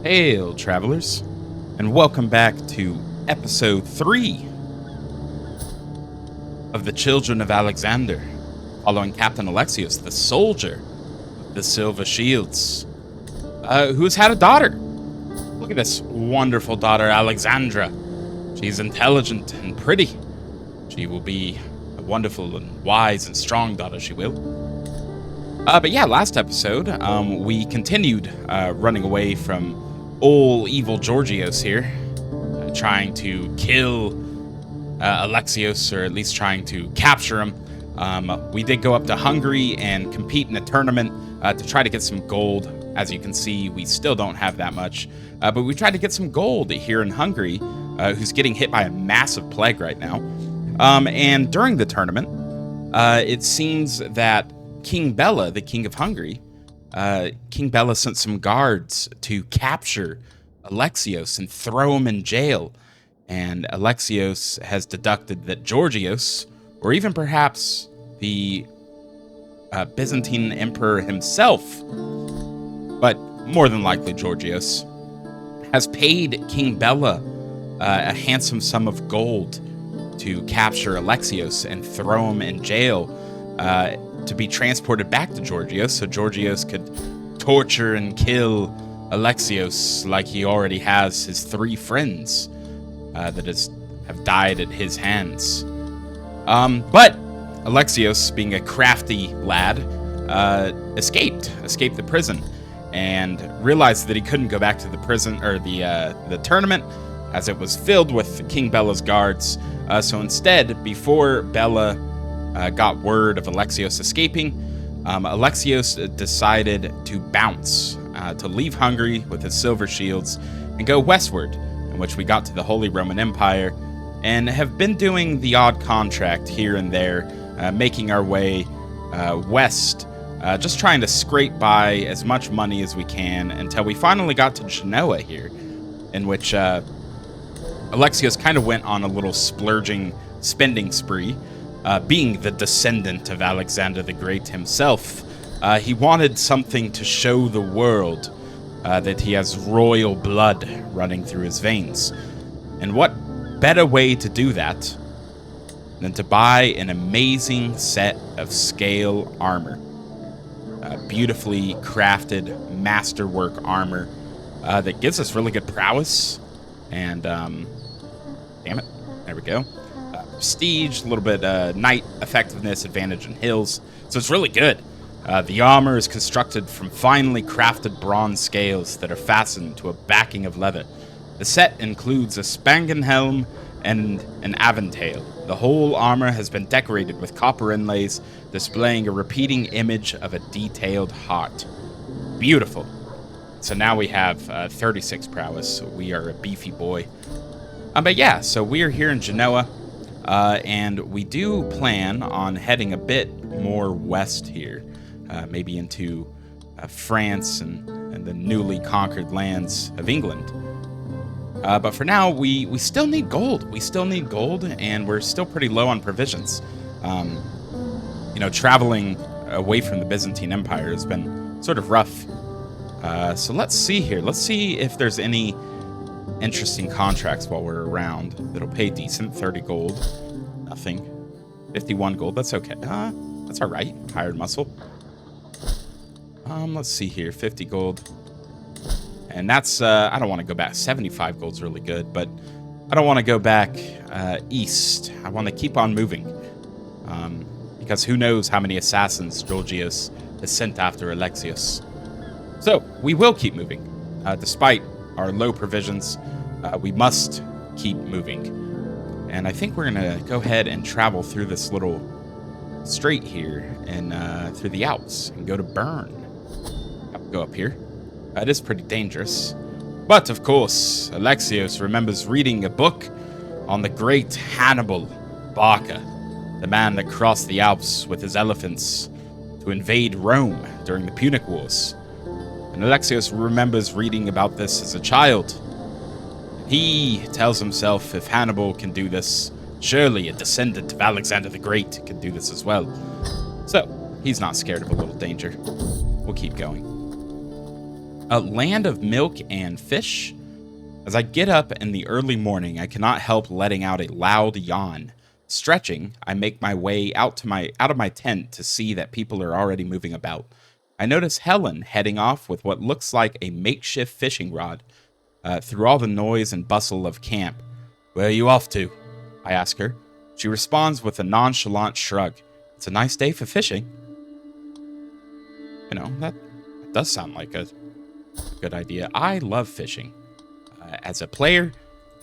Hail, travelers, and welcome back to episode 3 of the Children of Alexander, following Captain Alexios, the soldier of the Silver Shields, who's had a daughter. Look at this wonderful daughter, Alexandra. She's intelligent and pretty. She will be a wonderful and wise and strong daughter, she will. But yeah, last episode, we continued running away from old evil Georgios here, trying to kill Alexios, or at least trying to capture him. We did go up to Hungary and compete in a tournament to try to get some gold. As you can see, we still don't have that much, but we tried to get some gold here in Hungary, who's getting hit by a massive plague right now. And during the tournament, it seems that King Bela, the king of Hungary, King Bela sent some guards to capture Alexios and throw him in jail. And Alexios has deducted that Georgios, or even perhaps the Byzantine Emperor himself, but more than likely Georgios, has paid King Bela a handsome sum of gold to capture Alexios and throw him in jail, to be transported back to Georgios, so Georgios could torture and kill Alexios like he already has his 3 friends that have died at his hands. But Alexios, being a crafty lad, escaped the prison and realized that he couldn't go back to the prison or the tournament, as it was filled with King Bela's guards. So instead, before Bela got word of Alexios escaping, Alexios decided to bounce, to leave Hungary with his silver shields and go westward, in which we got to the Holy Roman Empire, and have been doing the odd contract here and there, making our way west, just trying to scrape by as much money as we can until we finally got to Genoa here, in which Alexios kind of went on a little splurging spending spree. Being the descendant of Alexander the Great himself, he wanted something to show the world that he has royal blood running through his veins. And what better way to do that than to buy an amazing set of scale armor. Beautifully crafted masterwork armor that gives us really good prowess. And, damn it, there we go. Prestige, a little bit night effectiveness, advantage in hills. So it's really good. The armor is constructed from finely crafted bronze scales that are fastened to a backing of leather. The set includes a spangen helm and an aventail. The whole armor has been decorated with copper inlays, displaying a repeating image of a detailed heart. Beautiful. So now we have 36 prowess, so we are a beefy boy. But yeah, so we are here in Genoa. And we do plan on heading a bit more west here, maybe into France and the newly conquered lands of England. But for now, we still need gold. We still need gold, and we're still pretty low on provisions. Traveling away from the Byzantine Empire has been sort of rough. So let's see here. Let's see if there's any interesting contracts while we're around that'll pay decent. 30 gold, nothing. 51 gold, that's okay. That's all right. Hired muscle. Let's see here. 50 gold, and that's I don't want to go back. 75 gold's really good, but I don't want to go back east. I want to keep on moving, because who knows how many assassins Georgios has sent after Alexios. So we will keep moving, despite our low provisions. We must keep moving. And I think we're going to go ahead and travel through this little strait here and through the Alps and go to Bern. Go up here. It is pretty dangerous. But, of course, Alexios remembers reading a book on the great Hannibal Barca, the man that crossed the Alps with his elephants to invade Rome during the Punic Wars. And Alexios remembers reading about this as a child. He tells himself, if Hannibal can do this, surely a descendant of Alexander the Great can do this as well. So, he's not scared of a little danger. We'll keep going. A land of milk and fish? As I get up in the early morning, I cannot help letting out a loud yawn. Stretching, I make my way out of my tent to see that people are already moving about. I notice Helen heading off with what looks like a makeshift fishing rod. Through all the noise and bustle of camp. "Where are you off to?" I ask her. She responds with a nonchalant shrug. "It's a nice day for fishing." You know, that does sound like a good idea. I love fishing as a player,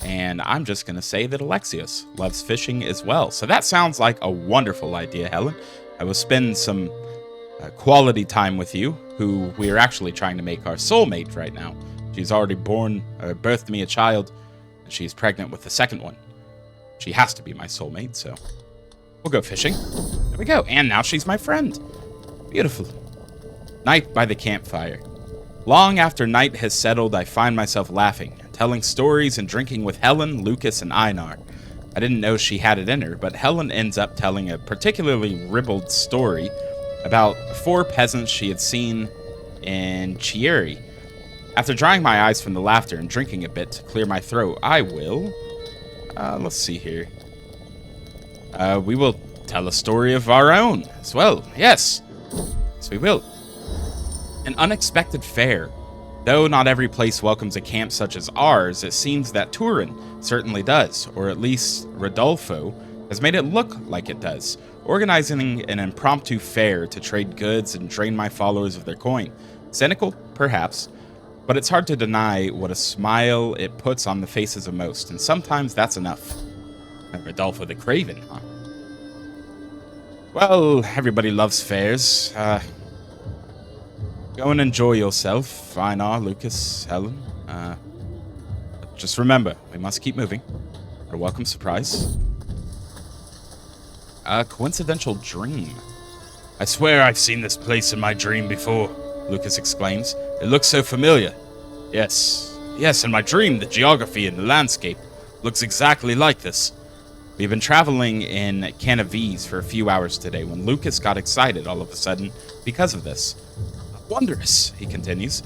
and I'm just going to say that Alexios loves fishing as well. So that sounds like a wonderful idea, Helen. I will spend some quality time with you, who we are actually trying to make our soulmate right now. She's already birthed me a child, and she's pregnant with the second one. She has to be my soulmate, so we'll go fishing. There we go. And now she's my friend. Beautiful. Night by the campfire. Long after night has settled, I find myself laughing, telling stories and drinking with Helen, Lucas, and Einar. I didn't know she had it in her, but Helen ends up telling a particularly ribald story about 4 peasants she had seen in Chieri. After drying my eyes from the laughter and drinking a bit to clear my throat, I will... let's see here. We will tell a story of our own as well. Yes. Yes, we will. An unexpected fair. Though not every place welcomes a camp such as ours, it seems that Turin certainly does, or at least Rodolfo has made it look like it does, organizing an impromptu fair to trade goods and drain my followers of their coin. Cynical, perhaps, but it's hard to deny what a smile it puts on the faces of most, and sometimes that's enough. And Rodolfo the Craven, huh? Well, everybody loves fairs. Go and enjoy yourself, Einar, Lucas, Helen. Just remember, we must keep moving. A welcome surprise. A coincidental dream. "I swear I've seen this place in my dream before," Lucas exclaims. "It looks so familiar." Yes, in my dream, the geography and the landscape looks exactly like this. We've been traveling in Canavies for a few hours today when Lucas got excited all of a sudden because of this. "Wondrous," he continues.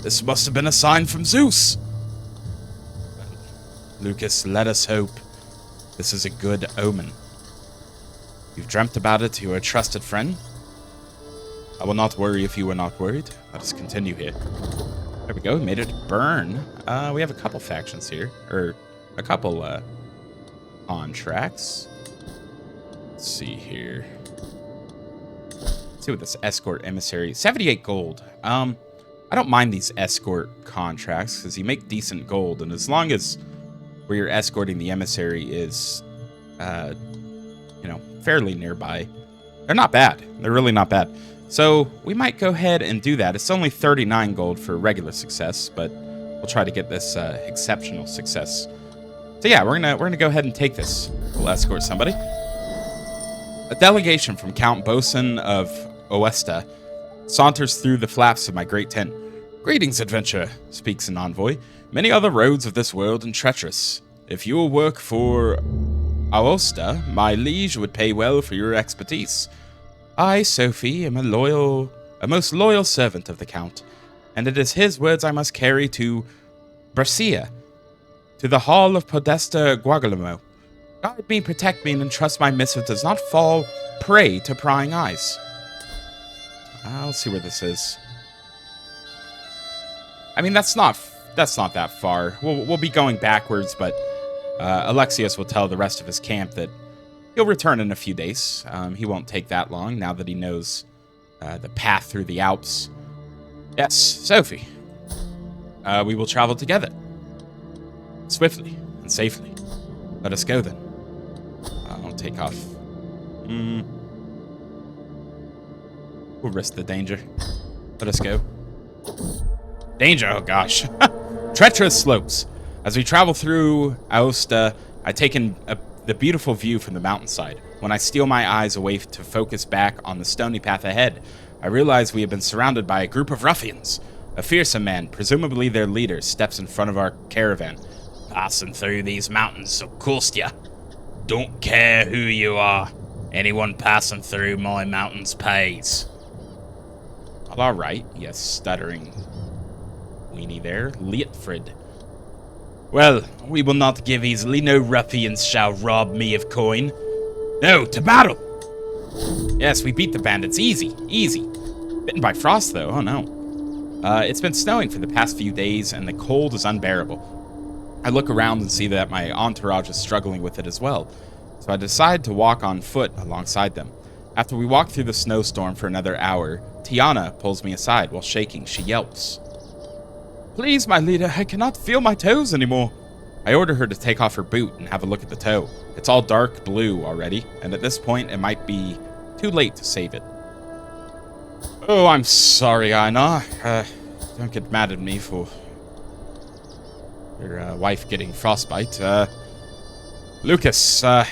"This must have been a sign from Zeus." Lucas, let us hope this is a good omen. You've dreamt about it to your trusted friend? I will not worry if you are not worried. Let us continue here. There we go, we made it burn. We have a couple factions here, or a couple contracts. Let's see here. Let's see what this escort emissary, 78 gold. I don't mind these escort contracts because you make decent gold, and as long as where you're escorting the emissary is, fairly nearby, they're not bad. They're really not bad. So we might go ahead and do that. It's only 39 gold for regular success, but we'll try to get this exceptional success. So yeah, we're gonna go ahead and take this. We'll escort somebody. A delegation from Count Bosun of Oesta saunters through the flaps of my great tent. "Greetings, adventurer," speaks an envoy. "Many are the roads of this world and treacherous. If you will work for Aosta, my liege would pay well for your expertise. I, Sophie, am a most loyal servant of the Count, and it is his words I must carry to Brescia, to the hall of Podesta Guaglielmo. Guide me, protect me, and entrust my missive does not fall prey to prying eyes." Let's see where this is. I mean, that's not that far. We'll be going backwards, but Alexios will tell the rest of his camp that he'll return in a few days. He won't take that long now that he knows the path through the Alps. Yes, Sophie. We will travel together. Swiftly and safely. Let us go then. I'll take off. We'll risk the danger. Let us go. Danger, oh gosh. Treacherous slopes. As we travel through Aosta, I take in the beautiful view from the mountainside. When I steal my eyes away to focus back on the stony path ahead, I realize we have been surrounded by a group of ruffians. A fearsome man, presumably their leader, steps in front of our caravan. "Passing through these mountains, of course ya. Don't care who you are. Anyone passing through my mountains pays." All right, yes, stuttering weenie there, Lietfrid. Well, we will not give easily. No ruffians shall rob me of coin. No, to battle! Yes, we beat the bandits. Easy, easy. Bitten by frost, though. Oh, no. It's been snowing for the past few days, and the cold is unbearable. I look around and see that my entourage is struggling with it as well, so I decide to walk on foot alongside them. After we walk through the snowstorm for another hour, Tiana pulls me aside while shaking. She yelps. Please, my leader, I cannot feel my toes anymore. I order her to take off her boot and have a look at the toe. It's all dark blue already, and at this point it might be too late to save it. Oh, I'm sorry, Einar. Don't get mad at me for your wife getting frostbite. Lucas, I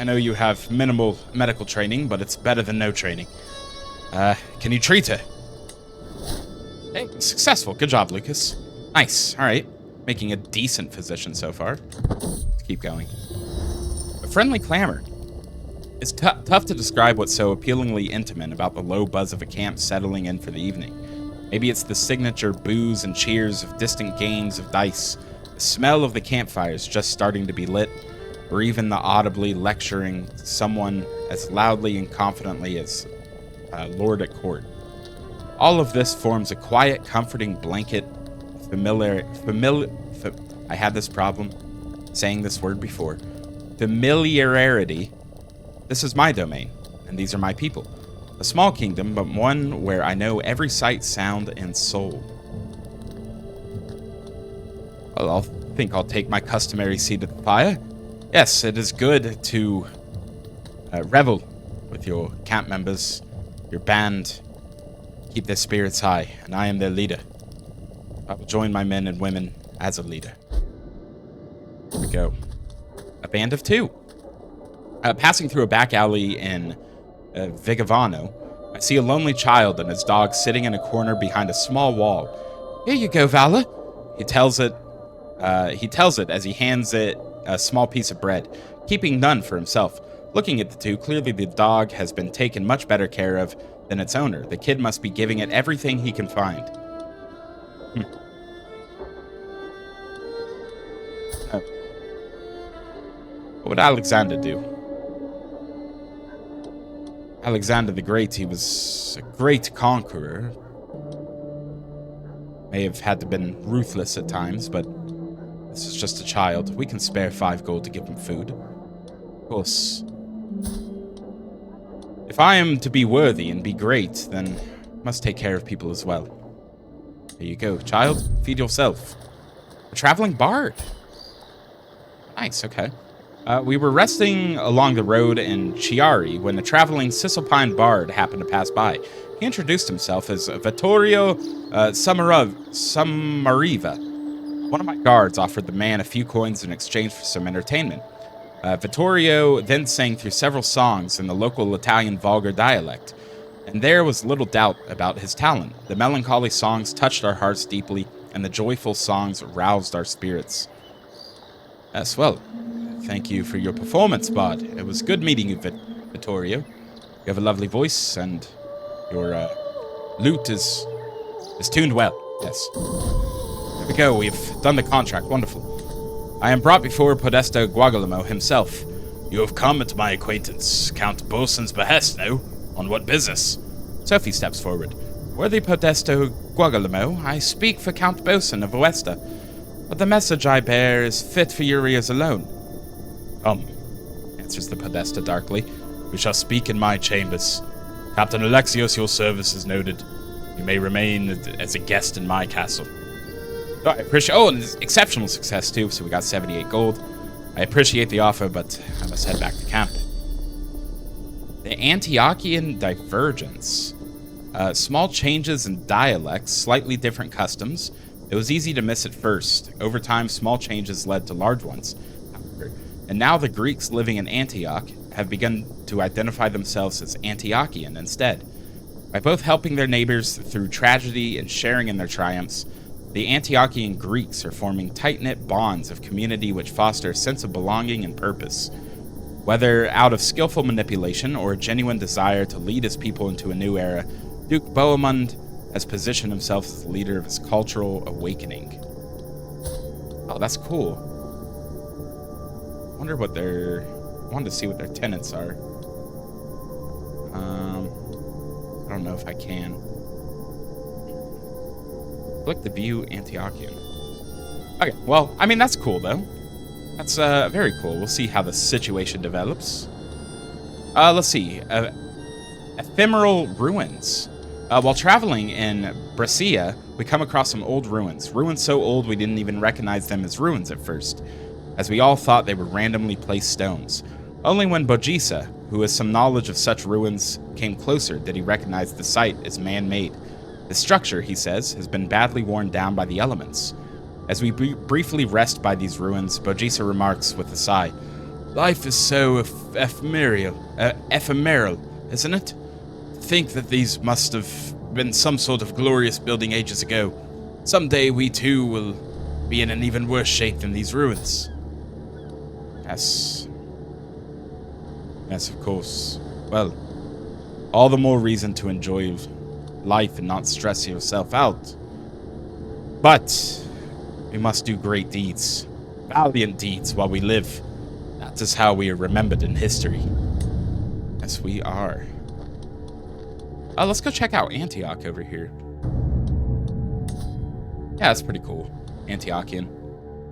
know you have minimal medical training, but it's better than no training. Can you treat her? Hey, successful. Good job, Lucas. Nice. All right. Making a decent physician so far. Let's keep going. A friendly clamor. It's tough to describe what's so appealingly intimate about the low buzz of a camp settling in for the evening. Maybe it's the signature boos and cheers of distant games of dice, the smell of the campfires just starting to be lit, or even the audibly lecturing someone as loudly and confidently as Lord at court. All of this forms a quiet, comforting blanket. I had this problem saying this word before. Familiarity. This is my domain, and these are my people. A small kingdom, but one where I know every sight, sound, and soul. Well, I think I'll take my customary seat at the fire. Yes, it is good to revel with your camp members, your band, keep their spirits high, and I am their leader. I will join my men and women as a leader. Here we go. A band of two. Passing through a back alley in Vigevano, I see a lonely child and his dog sitting in a corner behind a small wall. Here you go, Vala. He tells it as he hands it a small piece of bread, keeping none for himself. Looking at the two, clearly the dog has been taken much better care of than its owner. The kid must be giving it everything he can find. What would Alexander do? Alexander the Great, he was a great conqueror. May have had to been ruthless at times, but this is just a child. We can spare 5 gold to give him food. Of course. If I am to be worthy and be great, then I must take care of people as well. There you go, child. Feed yourself. A traveling bard. Nice, okay. We were resting along the road in Chiari when a traveling Cisalpine bard happened to pass by. He introduced himself as Vittorio Samariva. One of my guards offered the man a few coins in exchange for some entertainment. Vittorio then sang through several songs in the local Italian vulgar dialect, and there was little doubt about his talent. The melancholy songs touched our hearts deeply, and the joyful songs roused our spirits. Yes, well, thank you for your performance, bard. It was good meeting you, Vittorio. You have a lovely voice, and your lute is tuned well. Yes. There we go. We've done the contract. Wonderful. I am brought before Podesta Guagalamo himself. You have come at my acquaintance, Count Bosun's behest, no? On what business? Sophie steps forward. Worthy Podesta Guagalamo, I speak for Count Bosun of Oesta, but the message I bear is fit for your ears alone. Come, answers the Podesta darkly. We shall speak in my chambers. Captain Alexios, your service is noted. You may remain as a guest in my castle. I appreciate. Oh, and exceptional success too. So we got 78 gold. I appreciate the offer, but I must head back to camp. The Antiochian divergence. Small changes in dialects, slightly different customs. It was easy to miss at first. Over time, small changes led to large ones. And now the Greeks living in Antioch have begun to identify themselves as Antiochian instead. By both helping their neighbors through tragedy and sharing in their triumphs, the Antiochian Greeks are forming tight-knit bonds of community which foster a sense of belonging and purpose. Whether out of skillful manipulation or a genuine desire to lead his people into a new era, Duke Bohemund has positioned himself as the leader of his cultural awakening. Oh, that's cool. I wanted to see what their tenets are. I don't know if I can. Click the view Antiochian. Okay, well, I mean, that's cool, though. That's very cool. We'll see how the situation develops. Let's see. Ephemeral ruins. While traveling in Brescia, we come across some old ruins. Ruins so old we didn't even recognize them as ruins at first, as we all thought they were randomly placed stones. Only when Bogisa, who has some knowledge of such ruins, came closer did he recognize the site as man-made. The structure, he says, has been badly worn down by the elements. As we briefly rest by these ruins, Bogisa remarks with a sigh, "Life is so ephemeral, isn't it? Think that these must have been some sort of glorious building ages ago. Someday we too will be in an even worse shape than these ruins." Yes. Yes, of course. Well, all the more reason to enjoy life and not stress yourself out. But we must do great deeds, valiant deeds while we live. That is how we are remembered in history. Yes, we are. Let's go check out Antioch over here. Yeah, that's pretty cool. Antiochian.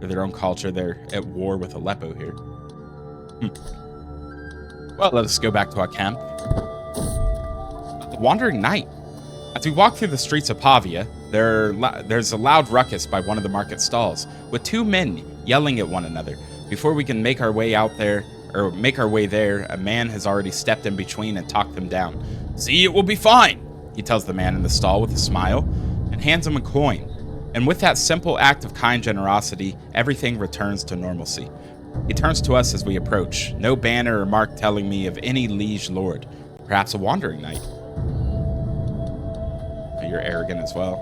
They're their own culture. They're at war with Aleppo here. Well, let us go back to our camp. The Wandering Knight. As we walk through the streets of Pavia, there's a loud ruckus by one of the market stalls, with two men yelling at one another. Before we can make our way there, a man has already stepped in between and talked them down. "See, it will be fine," he tells the man in the stall with a smile, and hands him a coin. And with that simple act of kind generosity, everything returns to normalcy. He turns to us as we approach, no banner or mark telling me of any liege lord, perhaps a wandering knight. You're arrogant as well.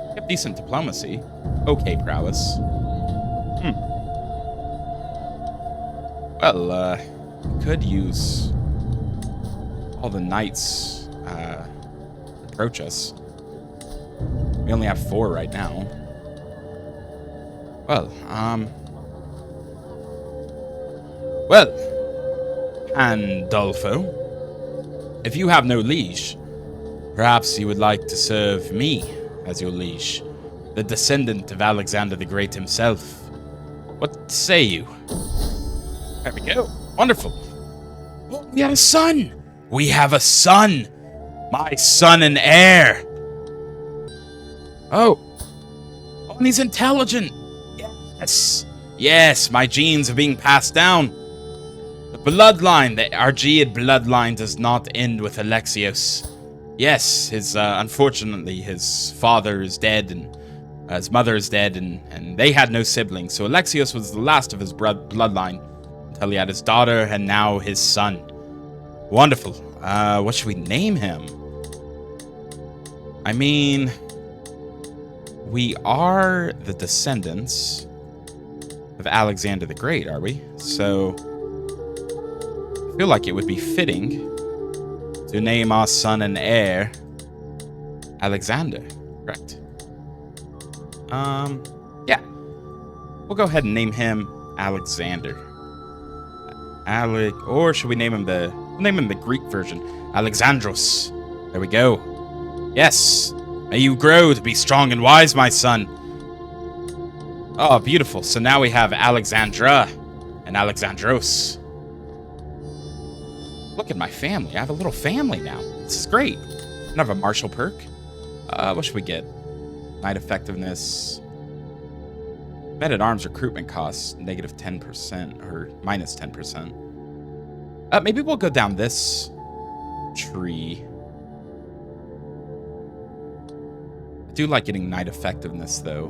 You have decent diplomacy. Okay, prowess. Well, could use all the knights approach us. We only have 4 right now. Well, Andolfo, if you have no liege, perhaps you would like to serve me as your liege, the descendant of Alexander the Great himself. What say you? There we go. Wonderful. Oh, we have a son. We have a son. My son and heir. Oh, and he's intelligent. Yes. Yes, my genes are being passed down. The bloodline, the Argead bloodline does not end with Alexios. Yes, unfortunately, his father is dead, and his mother is dead, and they had no siblings. So Alexios was the last of his bloodline until he had his daughter and now his son. Wonderful. What should we name him? I mean, we are the descendants of Alexander the Great, are we? So I feel like it would be fitting to name our son and heir Alexander, correct? Yeah. We'll go ahead and name him Alexander. Or should we name him we'll name him the Greek version, Alexandros. There we go. Yes. May you grow to be strong and wise, my son. Oh, beautiful. So now we have Alexandra and Alexandros. Look at my family. I have a little family now. This is great. I have a martial perk. What should we get? Knight effectiveness. Men-at-arms recruitment costs, negative 10% or minus 10%. Maybe we'll go down this tree. I do like getting knight effectiveness, though.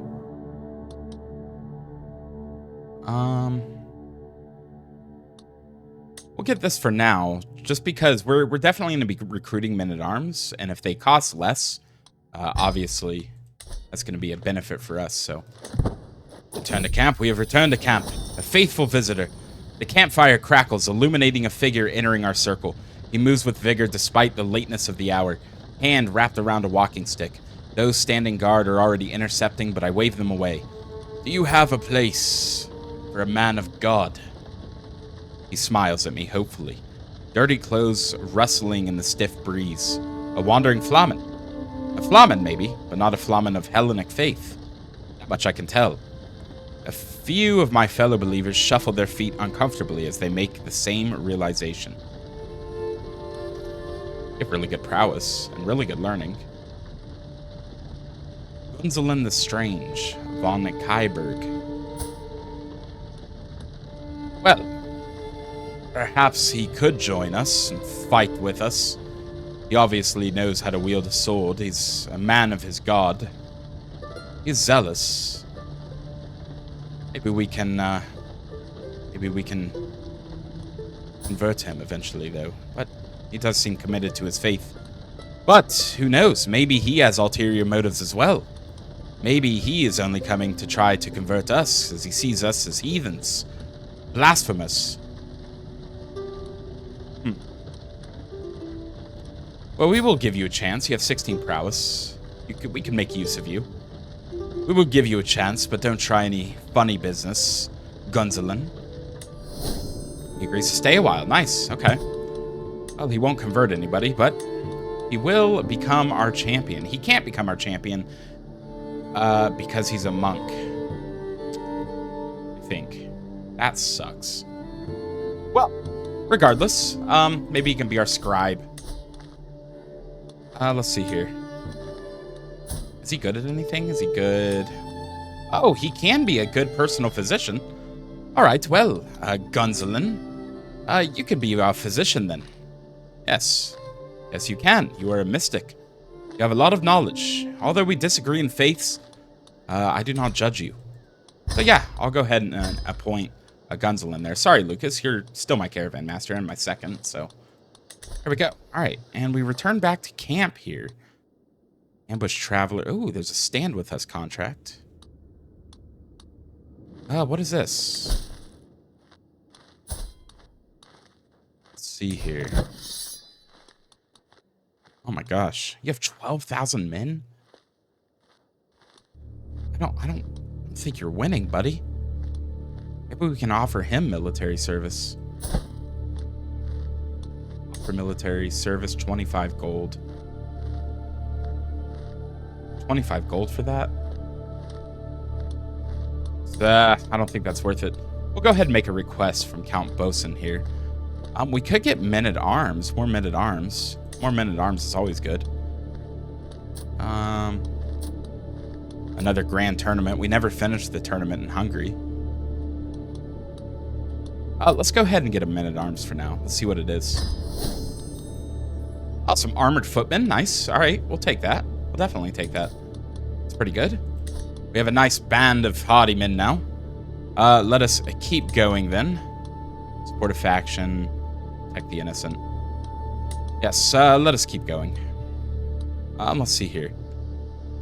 We'll get this for now, just because we're definitely going to be recruiting men-at-arms, and if they cost less, obviously, that's going to be a benefit for us, so... Return to camp. We have returned to camp. A faithful visitor. The campfire crackles, illuminating a figure entering our circle. He moves with vigor despite the lateness of the hour. hand wrapped around a walking stick. Those standing guard are already intercepting, but I wave them away. Do you have a place for a man of God? He smiles at me, hopefully. Dirty clothes rustling in the stiff breeze. A wandering flamen. A flamen, maybe, but not a flamen of Hellenic faith. That much I can tell. A few of my fellow believers shuffle their feet uncomfortably as they make the same realization. They have really good prowess and really good learning. Gunzelin the Strange, von Kaiberg. Well, perhaps he could join us and fight with us. He obviously knows how to wield a sword. He's a man of his god. He's zealous. Maybe we can convert him eventually, though. But he does seem committed to his faith. But who knows? Maybe he has ulterior motives as well. Maybe he is only coming to try to convert us, as he sees us as heathens. Blasphemous. Well, we will give you a chance. You have 16 prowess. We can make use of you. We will give you a chance, but don't try any funny business, Gunzelin. He agrees to stay a while. Nice. Okay. Well, he won't convert anybody, but he will become our champion. He can't become our champion because he's a monk. I think. That sucks. Well, regardless, maybe he can be our scribe. Let's see here. Is he good at anything? Is he good? Oh, he can be a good personal physician. All right, well, Gunzelin, you can be our physician then. Yes. Yes, you can. You are a mystic. You have a lot of knowledge. Although we disagree in faiths, I do not judge you. So yeah, I'll go ahead and appoint a Gunzelin there. Sorry, Lucas, you're still my caravan master and my second, so... There we go. All right, and we return back to camp here. Ambush Traveler. Ooh, there's a stand with us contract. What is this? Let's see here. Oh my gosh, you have 12,000 men? I don't think you're winning, buddy. Maybe we can offer him military service. For military service, 25 gold. 25 gold for that? I don't think that's worth it. We'll go ahead and make a request from Count Bosun here. We could get men-at-arms. More men-at-arms. More men-at-arms is always good. Another grand tournament. We never finished the tournament in Hungary. Let's go ahead and get a men-at-arms for now. Let's see what it is. Oh, some armored footmen. Nice. All right, we'll take that. We'll definitely take that. It's pretty good. We have a nice band of haughty men now. Let us keep going then. Support a faction. Protect the innocent. Yes, let us keep going. Let's see here.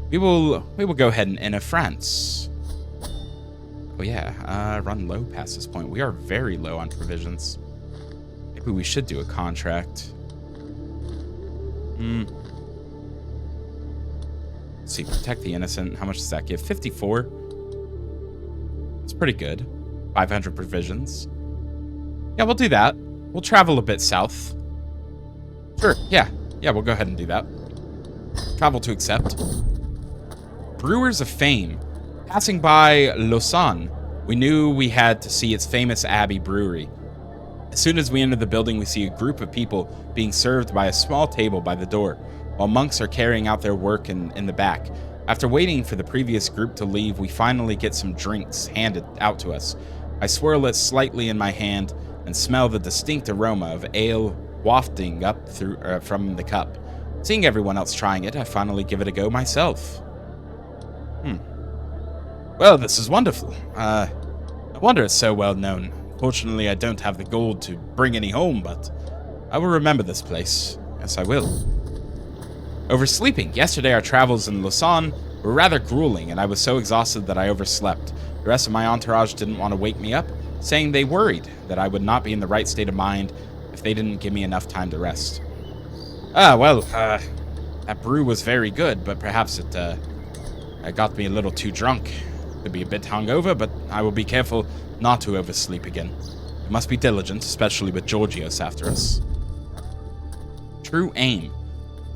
We will go ahead and enter France. Oh yeah, run low past this point. We are very low on provisions. Maybe we should do a contract. Let's see, protect the innocent. How much does that give? 54. It's pretty good. 500 provisions. Yeah, we'll do that. We'll travel a bit south. Sure, yeah. Yeah, we'll go ahead and do that. Travel to accept. Brewers of Fame. Passing by Lausanne, we knew we had to see its famous Abbey brewery. As soon as we enter the building, we see a group of people being served by a small table by the door, while monks are carrying out their work in the back. After waiting for the previous group to leave, we finally get some drinks handed out to us. I swirl it slightly in my hand and smell the distinct aroma of ale wafting up through from the cup. Seeing everyone else trying it, I finally give it a go myself. Well, this is wonderful. No wonder it's so well known. Fortunately, I don't have the gold to bring any home, but I will remember this place. Yes, I will. Oversleeping. Yesterday, our travels in Lausanne were rather grueling, and I was so exhausted that I overslept. The rest of my entourage didn't want to wake me up, saying they worried that I would not be in the right state of mind if they didn't give me enough time to rest. That brew was very good, but perhaps it got me a little too drunk. Could be a bit hungover, but I will be careful not to oversleep again. We must be diligent, especially with Georgios after us. True aim.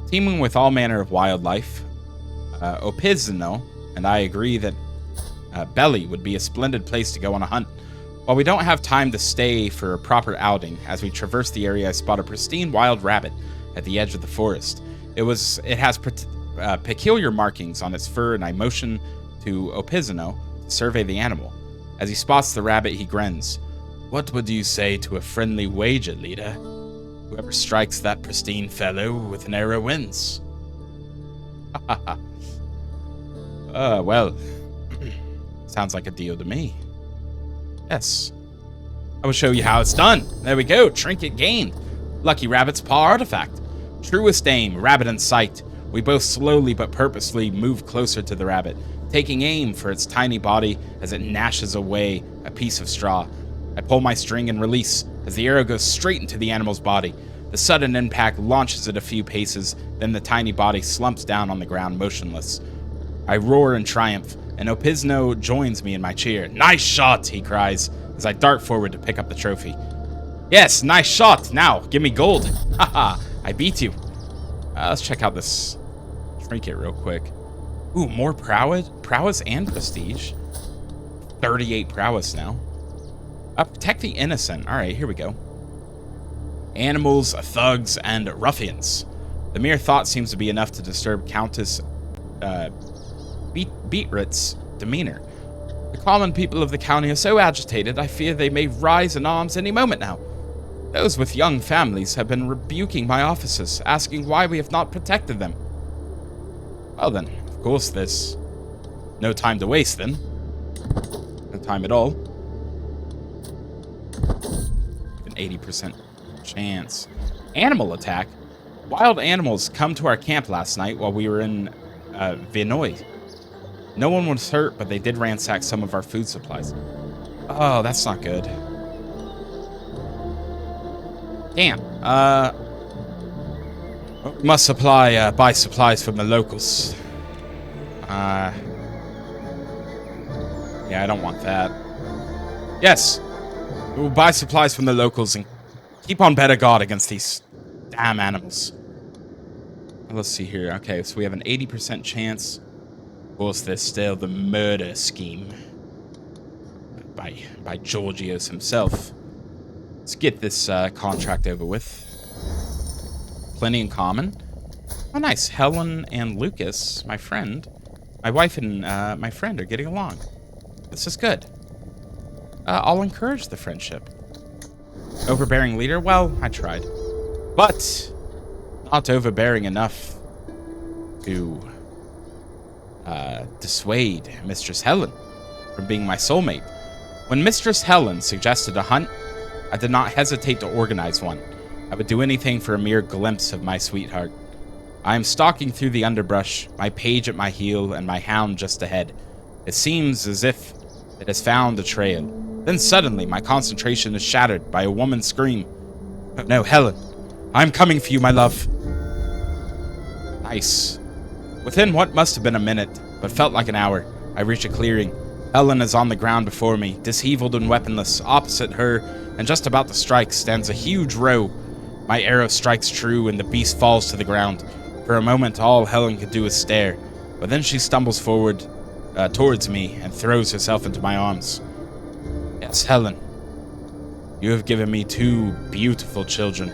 Teeming with all manner of wildlife, Opizno and I agree that Belly would be a splendid place to go on a hunt. While we don't have time to stay for a proper outing, as we traverse the area, I spot a pristine wild rabbit at the edge of the forest. It has peculiar markings on its fur, and I motion to Opizno to survey the animal. As he spots the rabbit, he grins. What would you say to a friendly wager, leader? Whoever strikes that pristine fellow with an arrow wins. Ha ha ha. Well, sounds like a deal to me. Yes. I will show you how it's done. There we go. Trinket gained. Lucky rabbit's paw artifact. Truest aim. Rabbit in sight. We both slowly but purposely move closer to the rabbit, taking aim for its tiny body as it gnashes away a piece of straw. I pull my string and release as the arrow goes straight into the animal's body. The sudden impact launches it a few paces, then the tiny body slumps down on the ground motionless. I roar in triumph, and Opizno joins me in my cheer. Nice shot, he cries, as I dart forward to pick up the trophy. Yes, nice shot. Now, give me gold. Haha, I beat you. Let's check out this trinket real quick. Ooh, more prowess and prestige. 38 prowess now. Protect the innocent. All right, here we go. Animals, thugs, and ruffians. The mere thought seems to be enough to disturb Countess Beatrit's demeanor. The common people of the county are so agitated, I fear they may rise in arms any moment now. Those with young families have been rebuking my officers, asking why we have not protected them. Well then, of course there's no time to waste then. No time at all. An 80% chance. Animal attack? Wild animals come to our camp last night while we were in VIET. No one was hurt, but they did ransack some of our food supplies. Oh, that's not good. Damn. Must buy supplies from the locals. Yeah, I don't want that. Yes. We'll buy supplies from the locals and keep on better guard against these damn animals. Let's see here. Okay, so we have an 80% chance. Of course, there's still the murder scheme by Georgios himself. Let's get this contract over with. Plenty in common. Oh, nice. Helen and Lucas, my friend. My wife and my friend are getting along. This is good. I'll encourage the friendship. Overbearing leader? Well, I tried. But not overbearing enough to dissuade Mistress Helen from being my soulmate. When Mistress Helen suggested a hunt, I did not hesitate to organize one. I would do anything for a mere glimpse of my sweetheart. I am stalking through the underbrush, my page at my heel and my hound just ahead. It seems as if it has found a trail. Then suddenly, my concentration is shattered by a woman's scream. Oh, no, Helen. I'm coming for you, my love. Nice. Within what must have been a minute, but felt like an hour, I reach a clearing. Helen is on the ground before me, disheveled and weaponless. Opposite her, and just about to strike, stands a huge roe. My arrow strikes true, and the beast falls to the ground. For a moment, all Helen could do is stare, but then she stumbles forward towards me and throws herself into my arms. Yes, Helen. You have given me 2 beautiful children.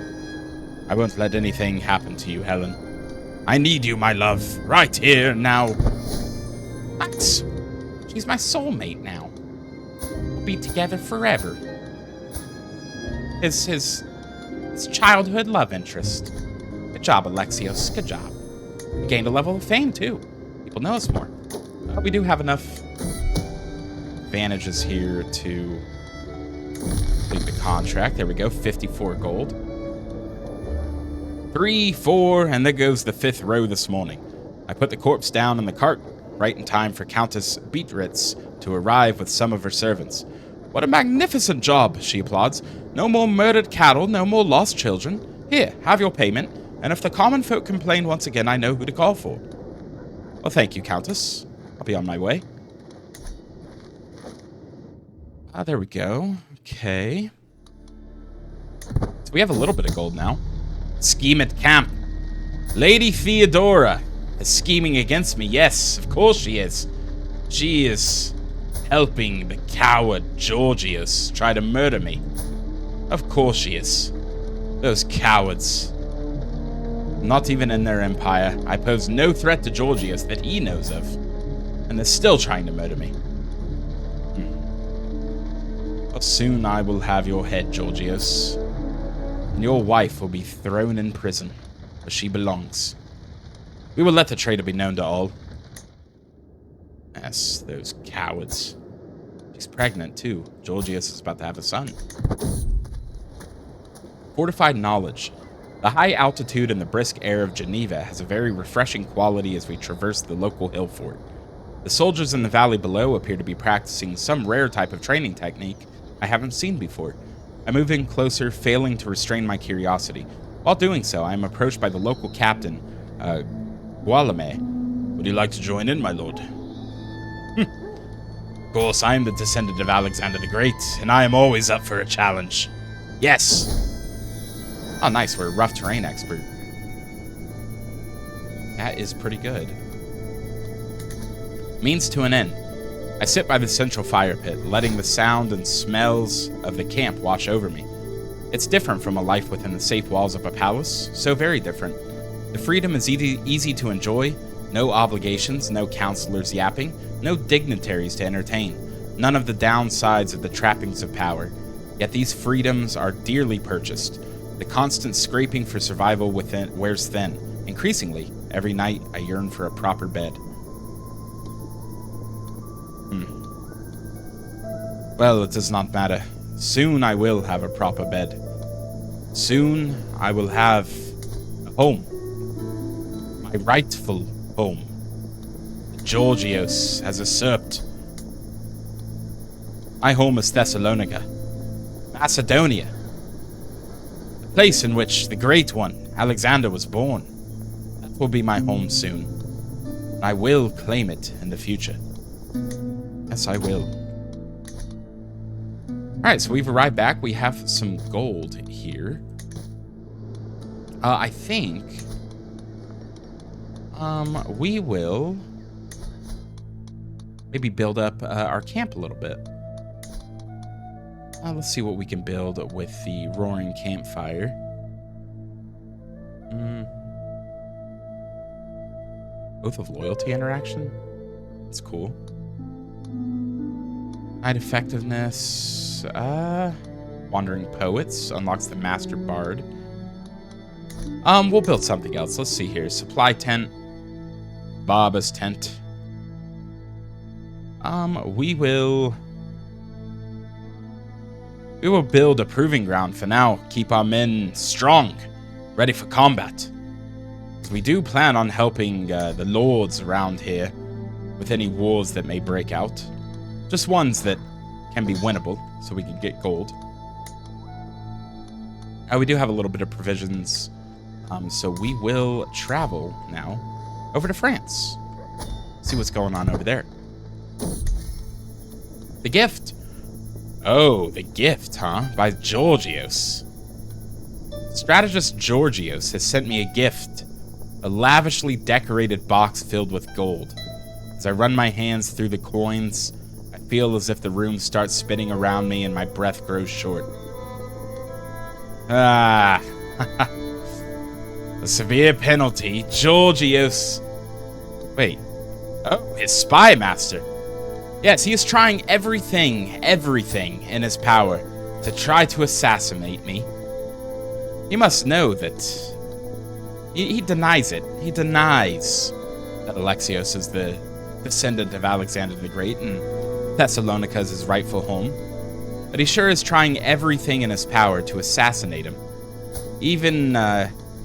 I won't let anything happen to you, Helen. I need you, my love, right here, now. What? She's my soulmate now. We'll be together forever. His childhood love interest. Good job, Alexios. Good job. We gained a level of fame, too. People know us more. We do have enough advantages here to complete the contract. There we go, 54 gold. 3, 4, and there goes the 5th row this morning. I put the corpse down in the cart, right in time for Countess Beatritz to arrive with some of her servants. What a magnificent job, she applauds. No more murdered cattle, no more lost children. Here, have your payment. And if the common folk complain once again, I know who to call for. Well, thank you, Countess. I'll be on my way. Ah, there we go. Okay. So we have a little bit of gold now. Scheme at camp. Lady Theodora is scheming against me. Yes, of course she is. She is helping the coward Georgios try to murder me. Of course she is. Those cowards. Not even in their empire. I pose no threat to Georgios that he knows of. And they're still trying to murder me. Well, soon I will have your head, Georgios. And your wife will be thrown in prison, where she belongs. We will let the traitor be known to all. Yes, those cowards. She's pregnant, too. Georgios is about to have a son. Fortified knowledge. The high altitude and the brisk air of Geneva has a very refreshing quality as we traverse the local hill fort. The soldiers in the valley below appear to be practicing some rare type of training technique I haven't seen before. I move in closer, failing to restrain my curiosity. While doing so, I am approached by the local captain, Gualame. Would you like to join in, my lord? Of course, I am the descendant of Alexander the Great, and I am always up for a challenge. Yes! Oh, nice, we're a rough terrain expert. That is pretty good. Means to an end. I sit by the central fire pit, letting the sound and smells of the camp wash over me. It's different from a life within the safe walls of a palace, so very different. The freedom is easy to enjoy, no obligations, no counselors yapping, no dignitaries to entertain, none of the downsides of the trappings of power. Yet these freedoms are dearly purchased. The constant scraping for survival within wears thin. Increasingly, every night I yearn for a proper bed. Well, it does not matter. Soon I will have a proper bed. Soon I will have a home. My rightful home. Georgios has usurped. My home is Thessalonica, Macedonia, the place in which the Great One, Alexander, was born. That will be my home soon. And I will claim it in the future. Yes, I will. Alright, so we've arrived back. We have some gold here. I think we will maybe build up our camp a little bit. Let's see what we can build with the roaring campfire. Oath of loyalty interaction. That's cool. Night effectiveness. Wandering poets unlocks the master bard. We'll build something else. Let's see here. Supply tent. Barber's tent. We will build a proving ground for now. Keep our men strong, ready for combat. We do plan on helping the lords around here with any wars that may break out. Just ones that can be winnable, so we can get gold. We do have a little bit of provisions, so we will travel now over to France. See what's going on over there. The gift. Oh, the gift, huh? By Georgios. Strategist Georgios has sent me a gift. A lavishly decorated box filled with gold. As I run my hands through the coins, I feel as if the room starts spinning around me and my breath grows short. A severe penalty. Georgios. Wait. Oh, his spy master. Yes, he is trying everything in his power to try to assassinate me. He must know that... He denies it. He denies that Alexios is the descendant of Alexander the Great and Thessalonica is his rightful home. But he sure is trying everything in his power to assassinate him. Even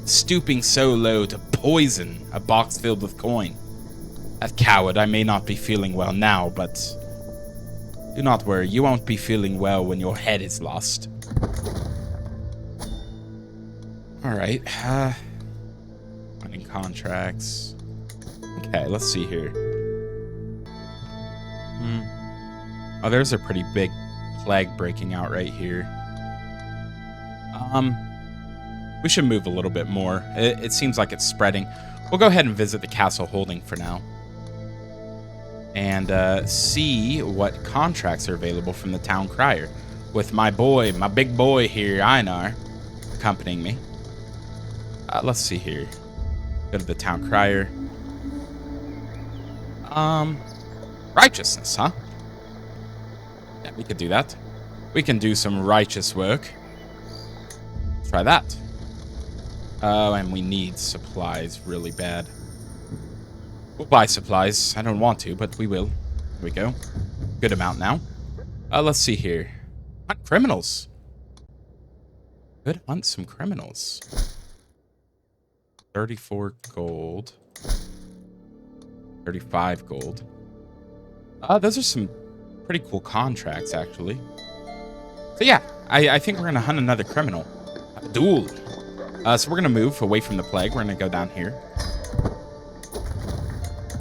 stooping so low to poison a box filled with coin. That coward, I may not be feeling well now, but do not worry, you won't be feeling well when your head is lost. Alright, contracts. Okay, let's see here. Oh, there's a pretty big plague breaking out right here. We should move a little bit more. It seems like it's spreading. We'll go ahead and visit the castle holding for now. And see what contracts are available from the town crier. With my boy, my big boy here, Einar, accompanying me. Let's see here. Go to the town crier. Righteousness, huh? Yeah, we could do that. We can do some righteous work. Try that. Oh, and we need supplies really bad. We'll buy supplies. I don't want to, but we will. Here we go. Good amount now. Let's see here. Hunt criminals. Could hunt some criminals. 34 gold. 35 gold. Those are some pretty cool contracts, actually. So yeah, I think we're going to hunt another criminal. A duel. So we're going to move away from the plague. We're going to go down here.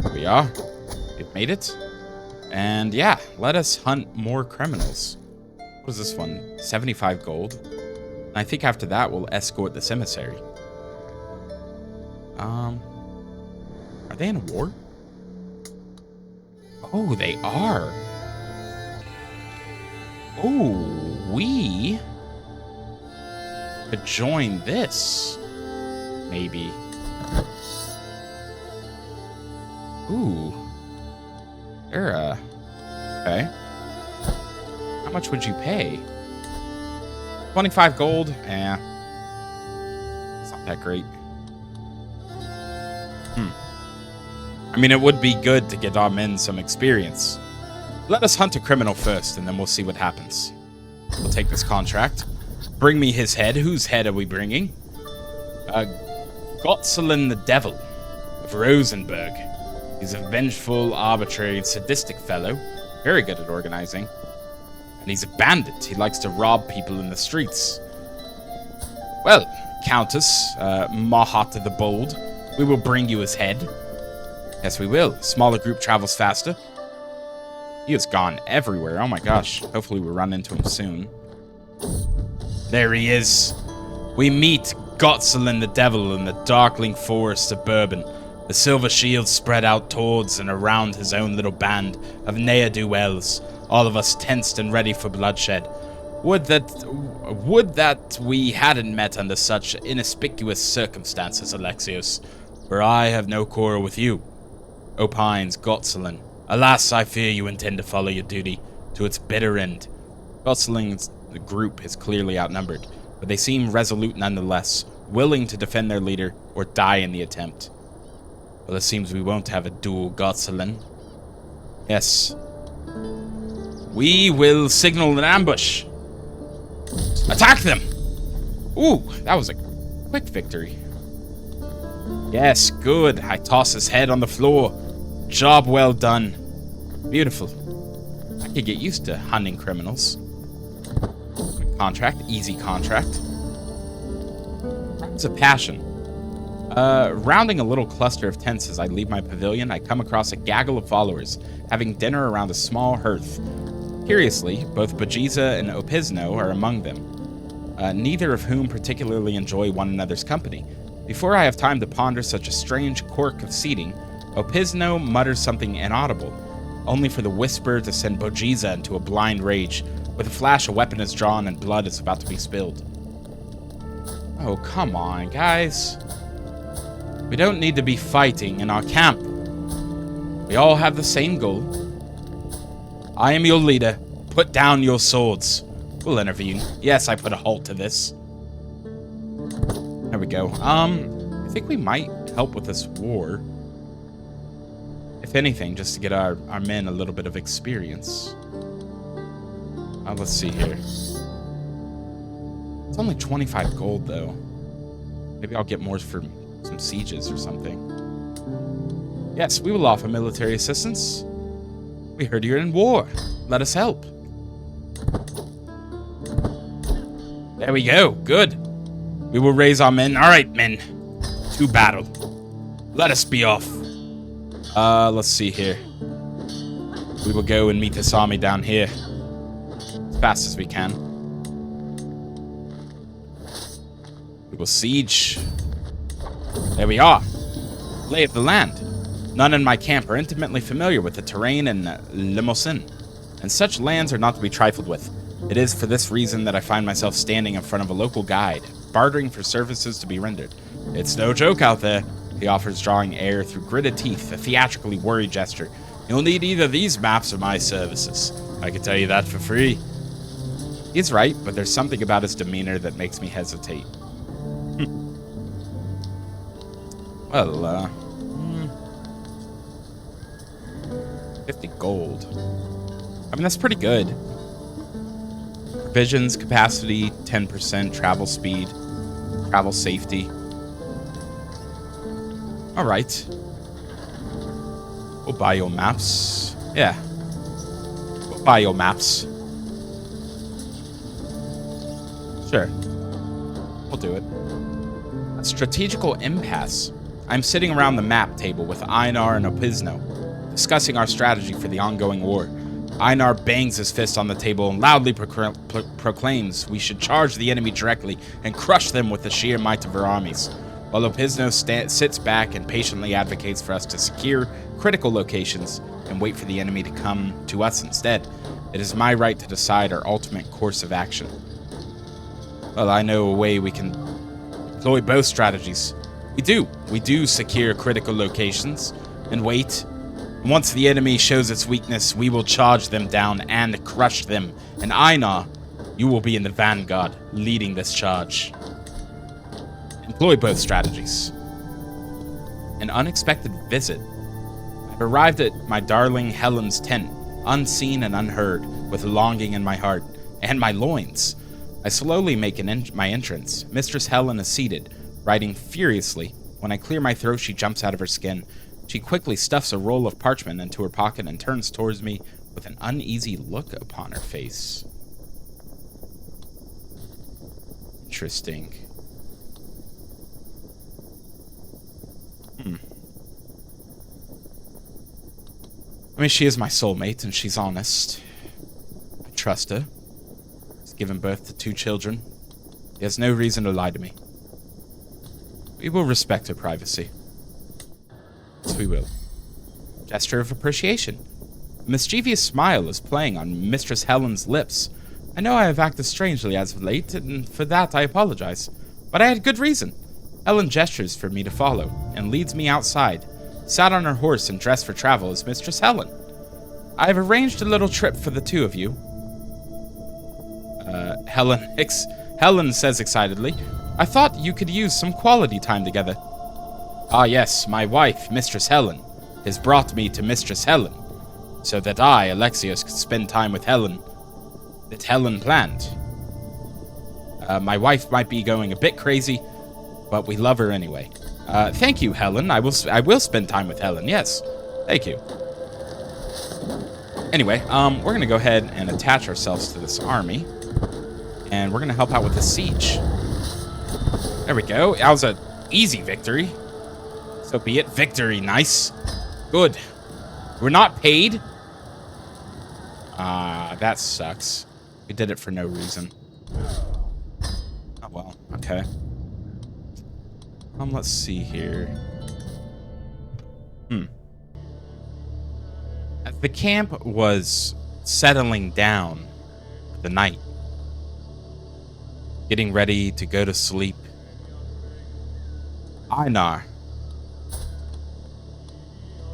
Here we are. We've made it. And yeah, let us hunt more criminals. What is this one? 75 gold. And I think after that, we'll escort this emissary. Are they in a war? Oh, they are. Oh, we could join this. Maybe. Ooh. They're, okay. How much would you pay? 25 gold? Eh. It's not that great. I mean, it would be good to get our men some experience. Let us hunt a criminal first, and then we'll see what happens. We'll take this contract. Bring me his head. Whose head are we bringing? Gotzelin the Devil of Rosenberg. He's a vengeful, arbitrary, and sadistic fellow. Very good at organizing. And he's a bandit. He likes to rob people in the streets. Well, Countess, Mahat the Bold, we will bring you his head. Yes, we will. Smaller group travels faster. He has gone everywhere. Oh my gosh. Hopefully we run into him soon. There he is. We meet Gotzelin the Devil in the darkling forest of Bourbon. The silver shield spread out towards and around his own little band of ne'er-do-wells, all of us tensed and ready for bloodshed. Would that we hadn't met under such inauspicious circumstances, Alexios, for I have no quarrel with you. Opines Gotzelin. Alas, I fear you intend to follow your duty to its bitter end. Gotzelin's group is clearly outnumbered, but they seem resolute nonetheless, willing to defend their leader or die in the attempt. Well, it seems we won't have a duel, Gotzelin. Yes. We will signal an ambush. Attack them! Ooh, that was a quick victory. Yes, good. I toss his head on the floor. Job well done. Beautiful. I could get used to hunting criminals. Contract, easy contract. It's a passion. Rounding a little cluster of tents as I leave my pavilion, I come across a gaggle of followers, having dinner around a small hearth. Curiously, both Bajiza and Opisno are among them, neither of whom particularly enjoy one another's company. Before I have time to ponder such a strange quirk of seating, Opisno mutters something inaudible, only for the whisper to send Bajiza into a blind rage. With a flash, a weapon is drawn and blood is about to be spilled. Oh, come on, guys. We don't need to be fighting in our camp. We all have the same goal. I am your leader. Put down your swords. We'll intervene. Yes, I put a halt to this. There we go. I think we might help with this war. If anything, just to get our men a little bit of experience. Let's see here. It's only 25 gold, though. Maybe I'll get more for some sieges or something. Yes, we will offer military assistance. We heard you're in war. Let us help. There we go. Good. We will raise our men. All right, men. To battle. Let us be off. Let's see here. We will go and meet this army down here. As fast as we can. We will siege. There we are. Lay of the land. None in my camp are intimately familiar with the terrain in Limousin, and such lands are not to be trifled with. It is for this reason that I find myself standing in front of a local guide, bartering for services to be rendered. It's no joke out there, he offers, drawing air through gritted teeth, a theatrically worried gesture. You'll need either these maps or my services. I can tell you that for free. He's right, but there's something about his demeanor that makes me hesitate. Well, 50 gold. I mean, that's pretty good. Provisions, capacity, 10%, travel speed, travel safety. Alright. We'll buy your maps. Yeah. We'll buy your maps. Sure. We'll do it. A strategical impasse. I'm sitting around the map table with Einar and Opisno, discussing our strategy for the ongoing war. Einar bangs his fist on the table and loudly proclaims we should charge the enemy directly and crush them with the sheer might of our armies, while Opisno sits back and patiently advocates for us to secure critical locations and wait for the enemy to come to us instead. It is my right to decide our ultimate course of action. Well, I know a way we can employ both strategies. We do secure critical locations and wait. Once the enemy shows its weakness, we will charge them down and crush them. And Einar, you will be in the vanguard, leading this charge. Employ both strategies. An unexpected visit. I've arrived at my darling Helen's tent, unseen and unheard, with longing in my heart and my loins. I slowly make my entrance. Mistress Helen is seated, writing furiously. When I clear my throat, she jumps out of her skin. She quickly stuffs a roll of parchment into her pocket and turns towards me with an uneasy look upon her face. Interesting. I mean, she is my soulmate, and she's honest. I trust her. She's given birth to 2 children. She has no reason to lie to me. We will respect her privacy. Yes, we will. Gesture of appreciation. A mischievous smile is playing on Mistress Helen's lips. I know I have acted strangely as of late, and for that I apologize. But I had good reason. Helen gestures for me to follow, and leads me outside. Sat on her horse and dressed for travel is Mistress Helen. I have arranged a little trip for the 2 of you. Helen says excitedly, I thought you could use some quality time together. Ah yes, my wife, Mistress Helen, has brought me to Mistress Helen, so that I, Alexios, could spend time with Helen that Helen planned. My wife might be going a bit crazy, but we love her anyway. Thank you, Helen. I will spend time with Helen, yes. Thank you. Anyway, we're gonna go ahead and attach ourselves to this army, and we're gonna help out with the siege. There we go. That was an easy victory. So be it. Victory. Nice. Good. We're not paid. That sucks. We did it for no reason. Oh, well. Okay. Let's see here. As the camp was settling down for the night, getting ready to go to sleep, Einar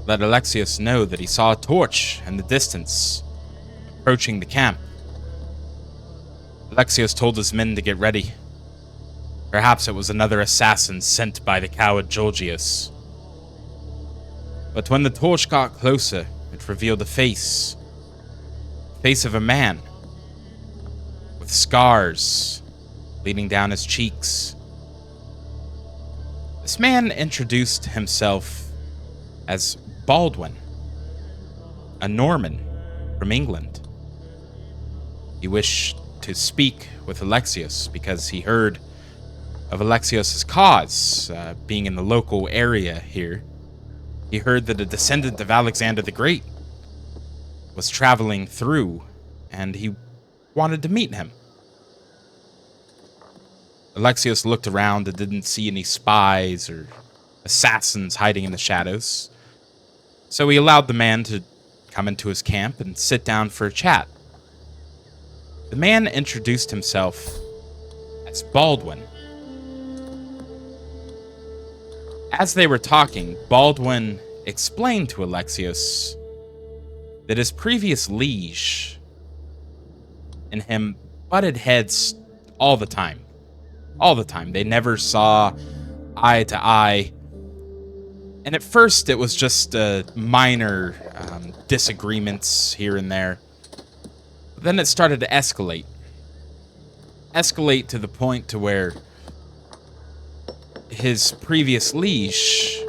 let Alexios know that he saw a torch in the distance, approaching the camp. Alexios told his men to get ready. Perhaps it was another assassin sent by the coward Georgios. But when the torch got closer, it revealed a face. The face of a man, with scars leading down his cheeks. This man introduced himself as Baldwin, a Norman from England. He wished to speak with Alexios because he heard of Alexios' cause, being in the local area here. He heard that a descendant of Alexander the Great was traveling through, and he wanted to meet him. Alexios looked around and didn't see any spies or assassins hiding in the shadows, so he allowed the man to come into his camp and sit down for a chat. The man introduced himself as Baldwin. As they were talking, Baldwin explained to Alexios that his previous liege and him butted heads all the time. All the time. They never saw eye to eye. And at first, it was just minor disagreements here and there. But then it started to escalate. Escalate to the point to where his previous liege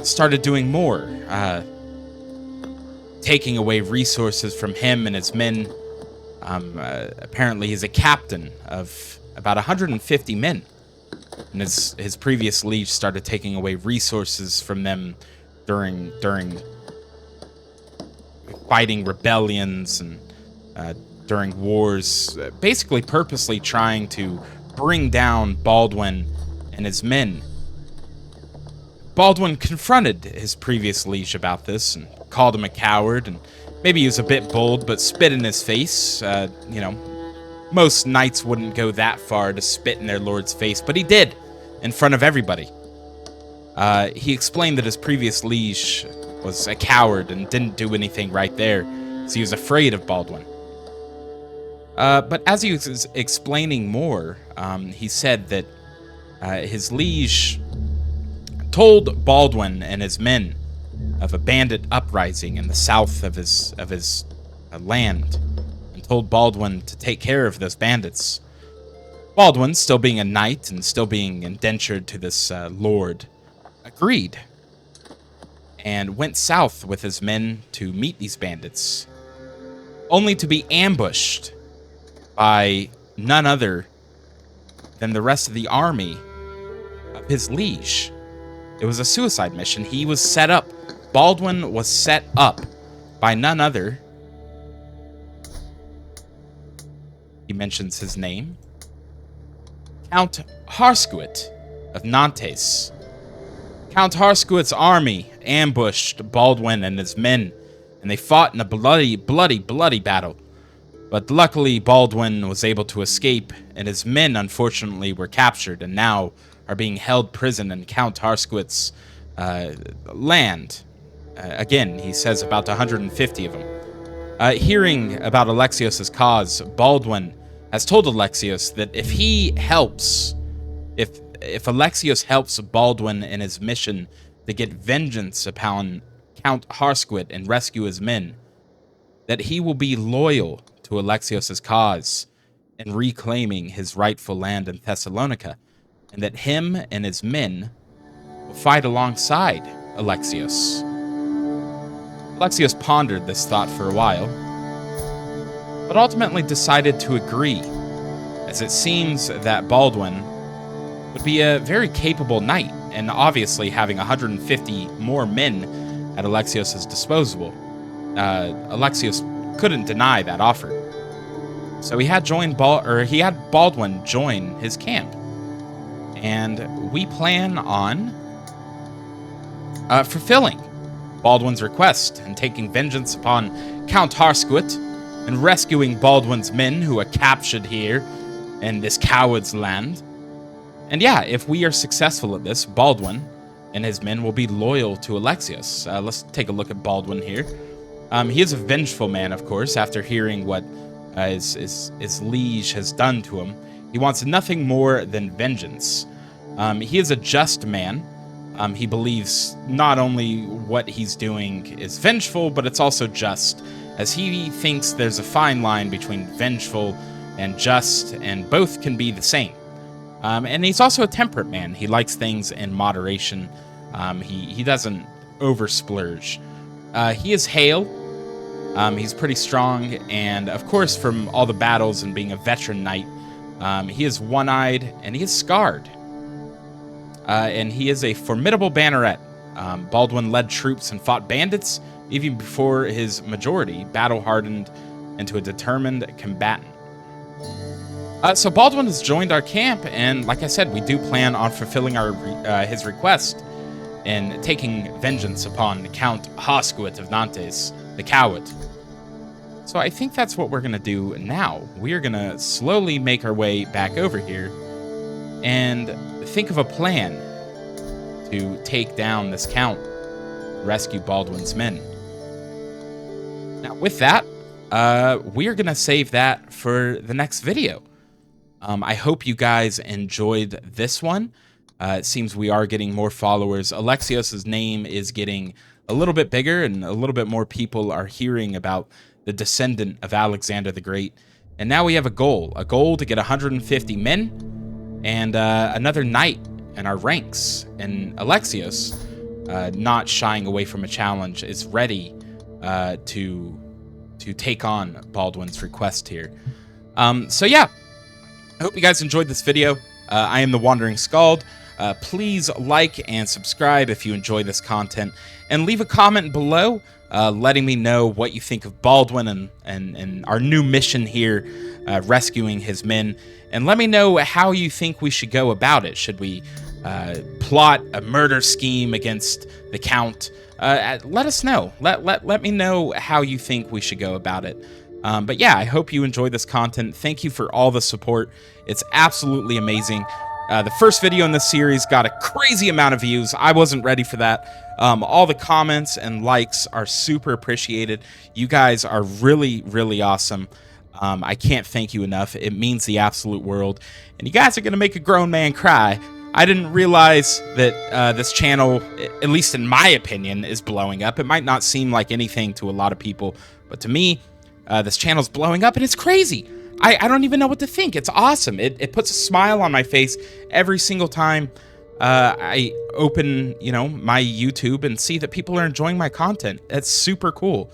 started doing more. Taking away resources from him and his men. Apparently, he's a captain of about 150 men. And his previous liege started taking away resources from them during fighting rebellions and during wars, basically purposely trying to bring down Baldwin and his men. Baldwin confronted his previous liege about this and called him a coward, and maybe he was a bit bold, but spit in his face. Most knights wouldn't go that far to spit in their lord's face, but he did, in front of everybody. He explained that his previous liege was a coward and didn't do anything right there, so he was afraid of Baldwin. But as he was explaining more, he said that his liege told Baldwin and his men of a bandit uprising in the south of his land, and told Baldwin to take care of those bandits. Baldwin, still being a knight and still being indentured to this lord, agreed and went south with his men to meet these bandits, only to be ambushed by none other than the rest of the army of his liege. It was a suicide mission. He was set up. Baldwin was set up by none other. He mentions his name. Count Harskuit of Nantes. Count Harskuit's army ambushed Baldwin and his men, and they fought in a bloody battle. But luckily, Baldwin was able to escape, and his men, unfortunately, were captured and now are being held prison in Count Harskuit's land. Again, he says about 150 of them. Hearing about Alexios' cause, Baldwin has told Alexios that if he helps, if Alexios helps Baldwin in his mission to get vengeance upon Count Harskuit and rescue his men, that he will be loyal to Alexios' cause in reclaiming his rightful land in Thessalonica, and that him and his men will fight alongside Alexios. Alexios pondered this thought for a while, but ultimately decided to agree, as it seems that Baldwin would be a very capable knight, and obviously having 150 more men at Alexios' disposal, Alexios couldn't deny that offer. So he had Baldwin join his camp, and we plan on fulfilling Baldwin's request and taking vengeance upon Count Harskuit and rescuing Baldwin's men who are captured here in this coward's land. And yeah, if we are successful at this, Baldwin and his men will be loyal to Alexios. Let's take a look at Baldwin here. He is a vengeful man, of course, after hearing what his liege has done to him. He wants nothing more than vengeance. He is a just man. He believes not only what he's doing is vengeful, but it's also just, as he thinks there's a fine line between vengeful and just, and both can be the same. And he's also a temperate man. He likes things in moderation. He doesn't over-splurge. He is hale. He's pretty strong, and of course, from all the battles and being a veteran knight, He is one-eyed, and he is scarred. And he is a formidable banneret. Baldwin led troops and fought bandits even before his majority battle-hardened into a determined combatant. So Baldwin has joined our camp, and like I said, we do plan on fulfilling his request and taking vengeance upon Count Hosquit of Nantes, the coward. So I think that's what we're going to do now. We are going to slowly make our way back over here and think of a plan to take down this count, rescue Baldwin's men. Now with that, we are going to save that for the next video. I hope you guys enjoyed this one. It seems we are getting more followers. Alexios' name is getting a little bit bigger, and a little bit more people are hearing about the descendant of Alexander the Great. And now we have a goal to get 150 men and another knight in our ranks. And Alexios, not shying away from a challenge, is ready to take on Baldwin's request here. So yeah, I hope you guys enjoyed this video. I am the Wandering Skald. Please like and subscribe if you enjoy this content, and leave a comment below letting me know what you think of Baldwin and our new mission here, rescuing his men. And let me know how you think we should go about it. Should we plot a murder scheme against the Count? Let us know. Let me know how you think we should go about it. But yeah, I hope you enjoyed this content. Thank you for all the support. It's absolutely amazing. The first video in this series got a crazy amount of views. I wasn't ready for that. All the comments and likes are super appreciated. You guys are really, really awesome. I can't thank you enough. It means the absolute world. And you guys are going to make a grown man cry. I didn't realize that this channel, at least in my opinion, is blowing up. It might not seem like anything to a lot of people, but to me, this channel's blowing up, and it's crazy. I don't even know what to think. It's awesome. It puts a smile on my face every single time I open, my YouTube and see that people are enjoying my content. It's super cool.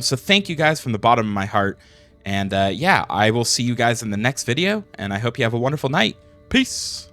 So thank you guys from the bottom of my heart. And yeah, I will see you guys in the next video, and I hope you have a wonderful night. Peace.